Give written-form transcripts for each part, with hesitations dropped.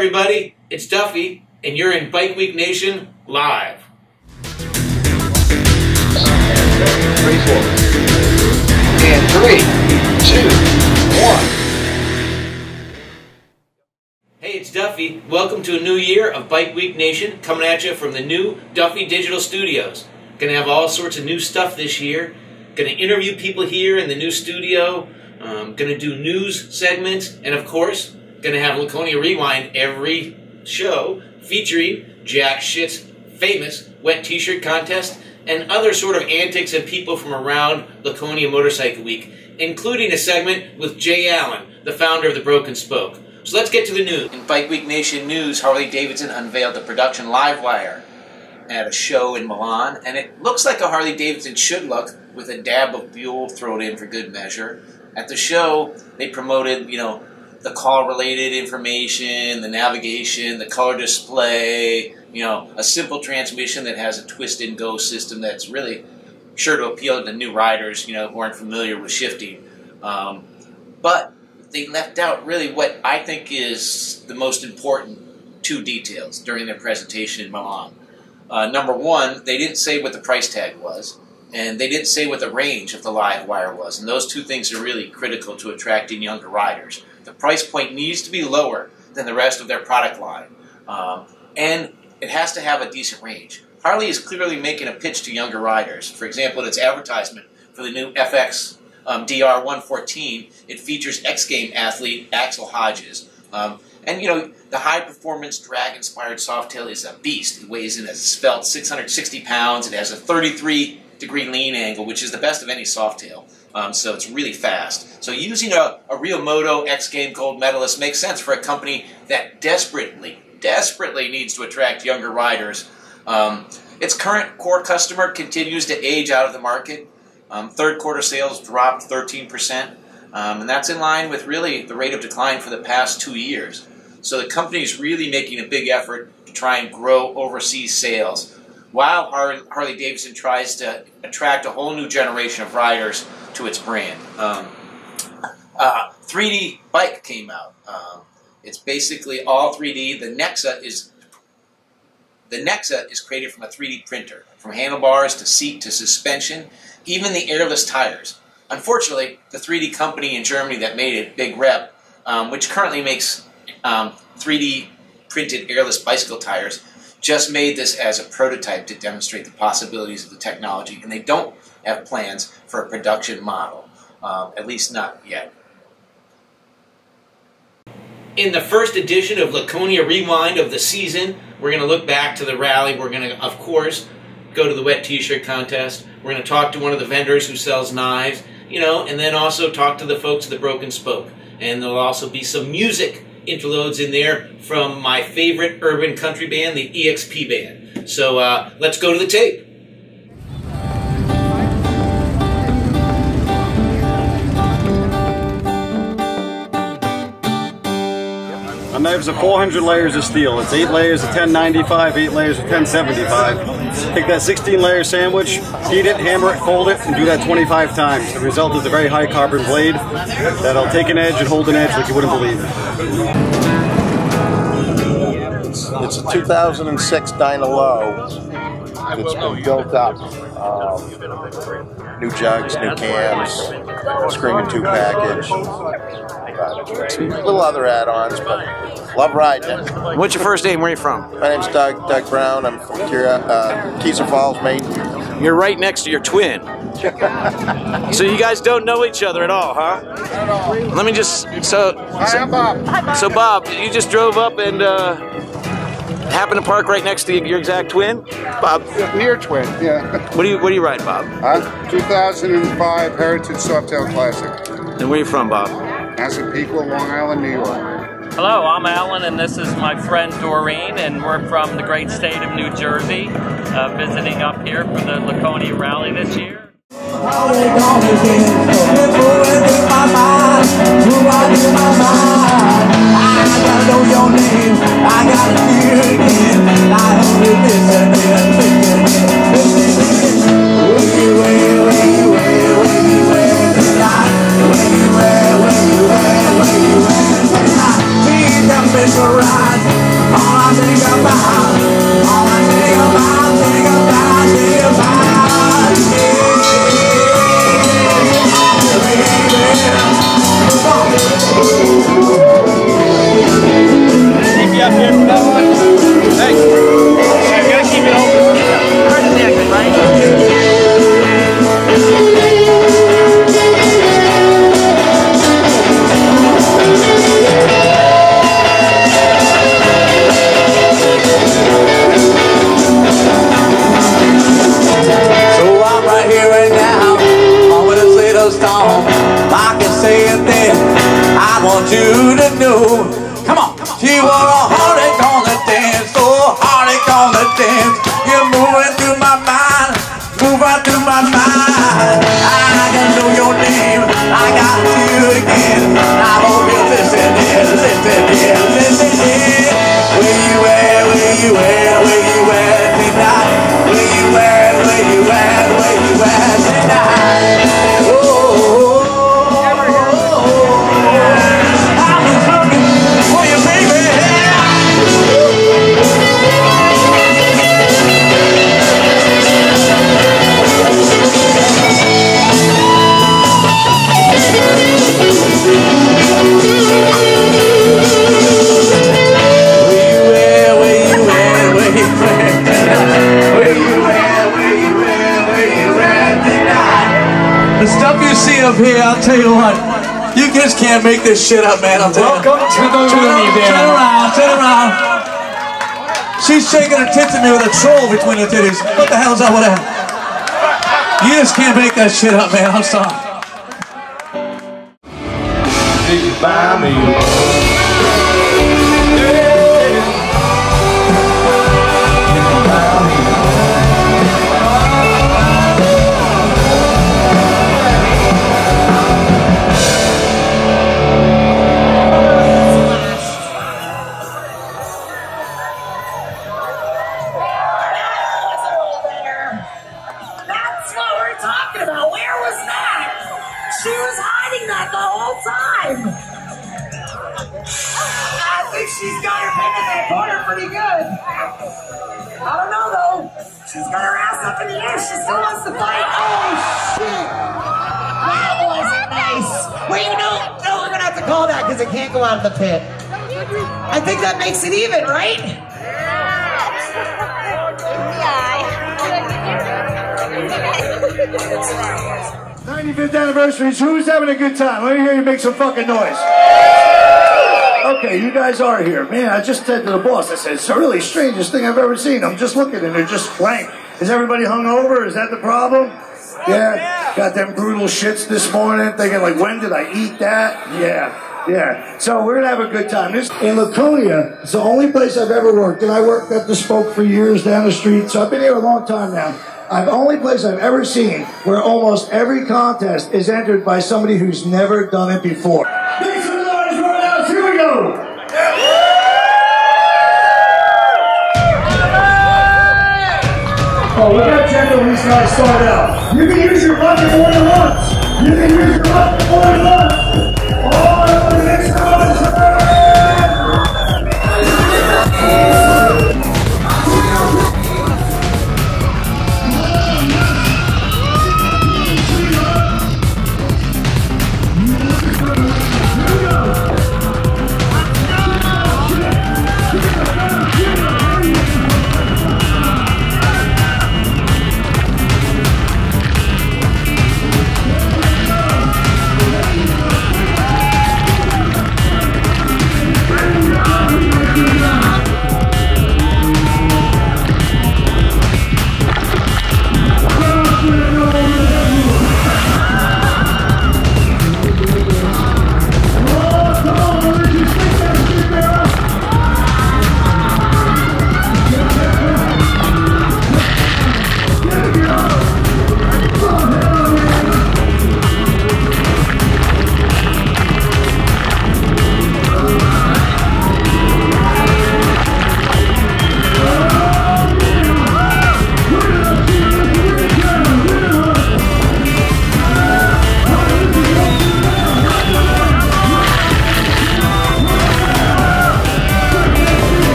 everybody, it's Duffy, and you're in Bike Week Nation live. 3, 4. And 3, 2, 1. Hey, it's Duffy. Welcome to a new year of Bike Week Nation, coming at you from the new Duffy Digital Studios. Gonna have all sorts of new stuff this year. Gonna interview people here in the new studio. Gonna do news segments, and of course, gonna have Laconia Rewind every show featuring Jack Shit's famous wet t-shirt contest and other sort of antics and people from around Laconia Motorcycle Week, including a segment with Jay Allen, the founder of the Broken Spoke. So let's get to the news. In Bike Week Nation news, Harley-Davidson unveiled the production live wire at a show in Milan, and it looks like a Harley-Davidson should look, with a dab of Buell thrown in for good measure. At the show, they promoted, the call-related information, the navigation, the color display, a simple transmission that has a twist-and-go system that's really sure to appeal to new riders, who aren't familiar with shifting. But they left out really what I think is the most important two details during their presentation in Milan. Number one, they didn't say what the price tag was, and they didn't say what the range of the live wire was, and those two things are really critical to attracting younger riders. The price point needs to be lower than the rest of their product line, and it has to have a decent range. Harley is clearly making a pitch to younger riders. For example, in its advertisement for the new FX DR114, it features X-Game athlete Axel Hodges. The high-performance drag-inspired Softail is a beast. It weighs in at a svelte 660 pounds. It has a 33-degree lean angle, which is the best of any Softail. So it's really fast. So using a real Moto X-Game gold medalist makes sense for a company that desperately needs to attract younger riders. Its current core customer continues to age out of the market. Third quarter sales dropped 13%, and that's in line with really the rate of decline for the past 2 years. So the company is really making a big effort to try and grow overseas sales, while Harley-Davidson tries to attract a whole new generation of riders to its brand. 3D bike came out. It's basically all 3D. The Nexa is created from a 3D printer, from handlebars to seat to suspension, even the airless tires. Unfortunately, the 3D company in Germany that made it, Big Rep, which currently makes 3D printed airless bicycle tires, just made this as a prototype to demonstrate the possibilities of the technology, and they don't have plans for a production model, at least not yet. In the first edition of Laconia Rewind of the season, we're going to look back to the rally. We're going to, of course, go to the wet t-shirt contest. We're going to talk to one of the vendors who sells knives, and then also talk to the folks at the Broken Spoke. And there'll also be some music interludes in there from my favorite urban country band, the EXP Band. So let's go to the tape. A knife is 400 layers of steel. It's 8 layers of 1095, 8 layers of 1075. Take that 16-layer sandwich, heat it, hammer it, fold it, and do that 25 times. The result is a very high carbon blade that'll take an edge and hold an edge like you wouldn't believe it. It's a 2006 Dyna Low. It's been built up. New jugs, new cams, screaming 2 package. Some little other add-ons, but love riding it. What's your first name? Where are you from? My name's Doug Brown. I'm from Keyser Falls, Maine. You're right next to your twin. So you guys don't know each other at all, huh? Not at all. Let me just... Hi, I'm Bob. So Bob, you just drove up and happened to park right next to your exact twin? Bob? Near twin, yeah. What do you ride, Bob? 2005 Heritage Softail Classic. And where are you from, Bob? Massapequa, Long Island, New York. Hello, I'm Alan, and this is my friend Doreen, and we're from the great state of New Jersey, visiting up here for the Laconia Rally this year. Ride. Here, I'll tell you what, you just can't make this shit up, man. I'll tell you. Welcome to the room, Turn around, turn around. She's shaking her tits at me with a troll between her titties. What the hell's up with that? You just can't make that shit up, man. I'm sorry. Did you buy me? She's got her pick in that corner pretty good. I don't know though. She's got her ass up in the air. She still wants to fight. Oh shit! That wasn't nice. Well, you know, no, we're gonna have to call that because it can't go out of the pit. I think that makes it even, right? 95th anniversary. Who's having a good time? Let me hear you make some fucking noise. Okay, you guys are here. Man, I just said to the boss, I said, it's the really strangest thing I've ever seen. I'm just looking and they're just blank. Is everybody hungover? Is that the problem? Yeah. Got them brutal shits this morning, thinking like, when did I eat that? Yeah. So we're going to have a good time. In Laconia, it's the only place I've ever worked. And I worked at the Spoke for years down the street. So I've been here a long time now. The only place I've ever seen where almost every contest is entered by somebody who's never done it before. Here we go. Oh, look how gentle these guys start out. You can use your bucket more than once. You can use your bucket more than once. Oh, the next one is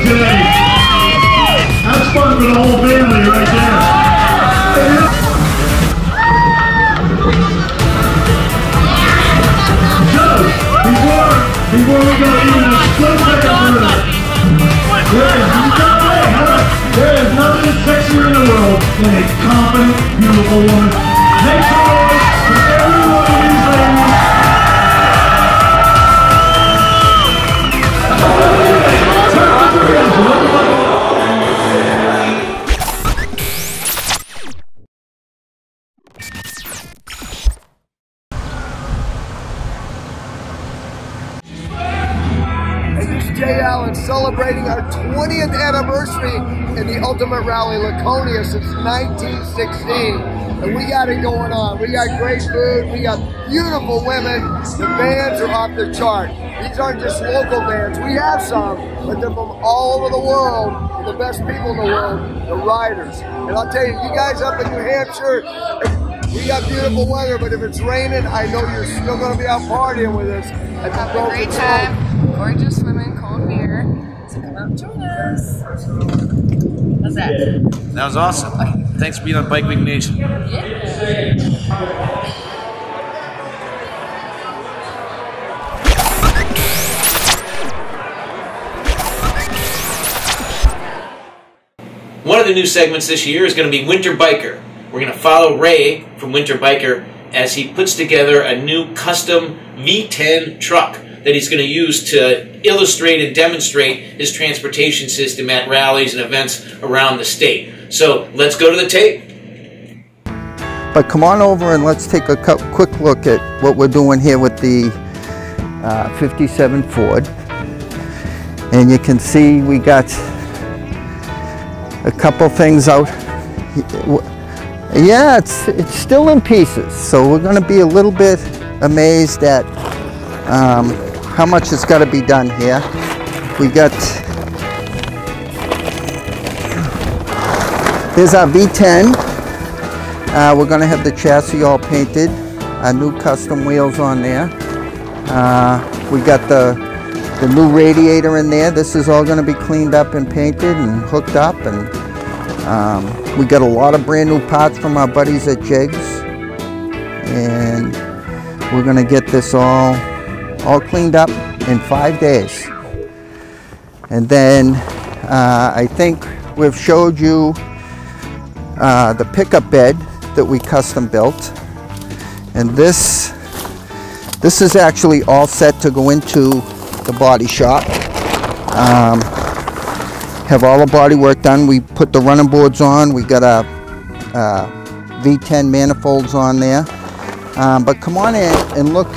today. That's fun for the whole family right there. So, before we go, even a split second there is nothing sexier in the world than a confident, beautiful woman. Make some noise for every one of these ladies. Jay Allen celebrating our 20th anniversary in the Ultimate Rally Laconia since 1916. And we got it going on. We got great food, we got beautiful women, the bands are off the chart. These aren't just local bands, we have some, but they're from all over the world, the best people in the world, the riders. And I'll tell you, you guys up in New Hampshire, we got beautiful weather, but if it's raining, I know you're still going to be out partying with us. Have a great time. Gorgeous women, cold beer. So come out and join us. How's that? That was awesome. Okay. Thanks for being on Bike Week Nation. One of the new segments this year is going to be Winter Biker. We're going to follow Ray from Winter Biker as he puts together a new custom V10 truck that he's going to use to illustrate and demonstrate his transportation system at rallies and events around the state. So let's go to the tape. But come on over and let's take a quick look at what we're doing here with the 57 Ford. And you can see we got a couple things out. Yeah, it's still in pieces, so we're going to be a little bit amazed at how much has got to be done here. We got, there's our V10. We're going to have the chassis all painted, our new custom wheels on there. We got the new radiator in there. This is all going to be cleaned up and painted and hooked up, and we got a lot of brand new parts from our buddies at Jigs, and we're going to get this all cleaned up in 5 days. And then I think we've showed you the pickup bed that we custom built, and this is actually all set to go into the body shop. Have all the body work done. We put the running boards on. We got a V10 manifolds on there. But come on in and look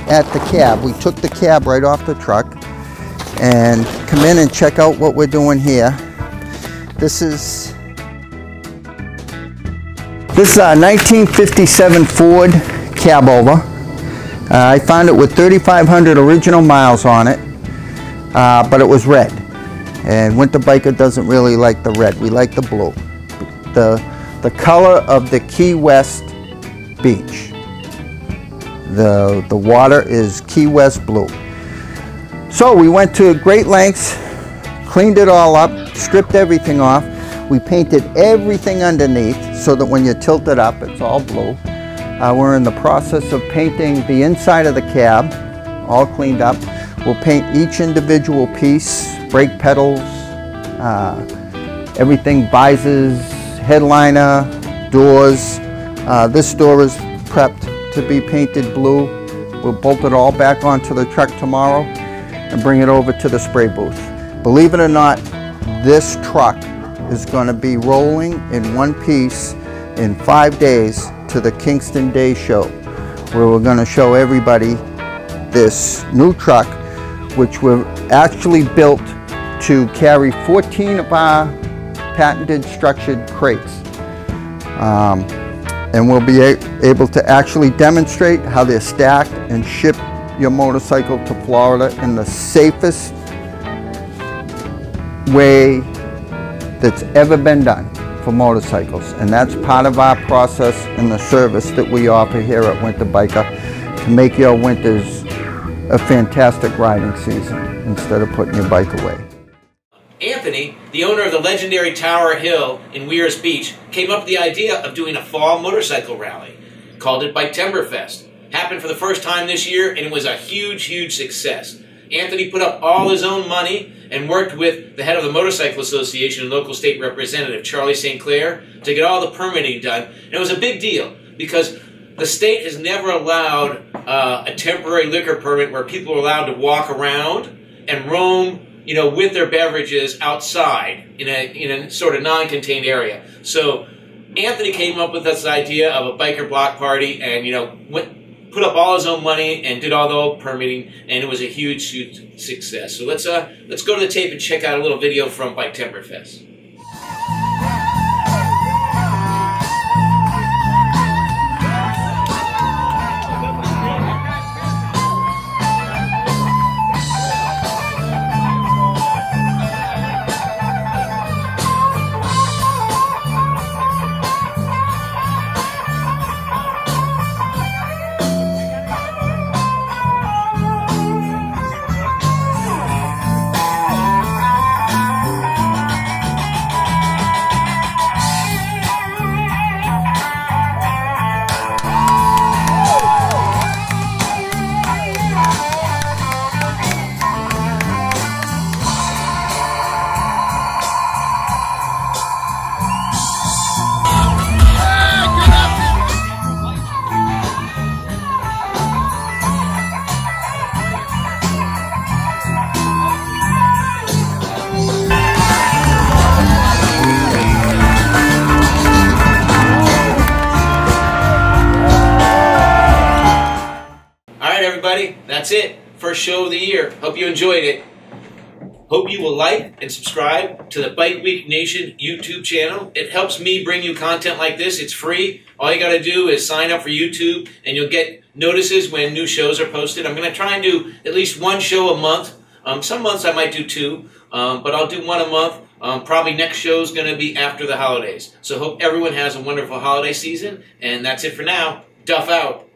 at the cab. We took the cab right off the truck, and come in and check out what we're doing here. This is a 1957 Ford cab over. I found it with 3,500 original miles on it, but it was red. And Winter Biker doesn't really like the red. We like the blue. The color of the Key West beach. The water is Key West blue. So we went to great lengths, cleaned it all up, stripped everything off. We painted everything underneath so that when you tilt it up, it's all blue. We're in the process of painting the inside of the cab, all cleaned up. We'll paint each individual piece, brake pedals, everything, visors, headliner, doors. This door is prepped to be painted blue. We'll bolt it all back onto the truck tomorrow and bring it over to the spray booth. Believe it or not, this truck is going to be rolling in one piece in 5 days to the Kingston Day Show, where we're going to show everybody this new truck, which we've actually built to carry 14 of our patented structured crates. And we'll be able to actually demonstrate how they're stacked and ship your motorcycle to Florida in the safest way that's ever been done for motorcycles. And that's part of our process and the service that we offer here at Winter Biker to make your winters a fantastic riding season instead of putting your bike away. Anthony, the owner of the legendary Tower Hill in Weirs Beach, came up with the idea of doing a fall motorcycle rally. Called it Biketoberfest. Happened for the first time this year, and it was a huge, huge success. Anthony put up all his own money and worked with the head of the Motorcycle Association and local state representative, Charlie St. Clair, to get all the permitting done. And it was a big deal because the state has never allowed a temporary liquor permit where people are allowed to walk around and roam, you know, with their beverages outside in a sort of non-contained area. So Anthony came up with this idea of a biker block party, and you know, put up all his own money and did all the old permitting, and it was a huge, huge success. So let's go to the tape and check out a little video from Biketoberfest. Everybody, that's it. First show of the year. Hope you enjoyed it. Hope you will like and subscribe to the Bike Week Nation YouTube channel. It helps me bring you content like this. It's free. All you got to do is sign up for YouTube, and you'll get notices when new shows are posted. I'm going to try and do at least one show a month. Some months I might do two, but I'll do one a month. Probably next show is going to be after the holidays. So hope everyone has a wonderful holiday season, and that's it for now. Duff out.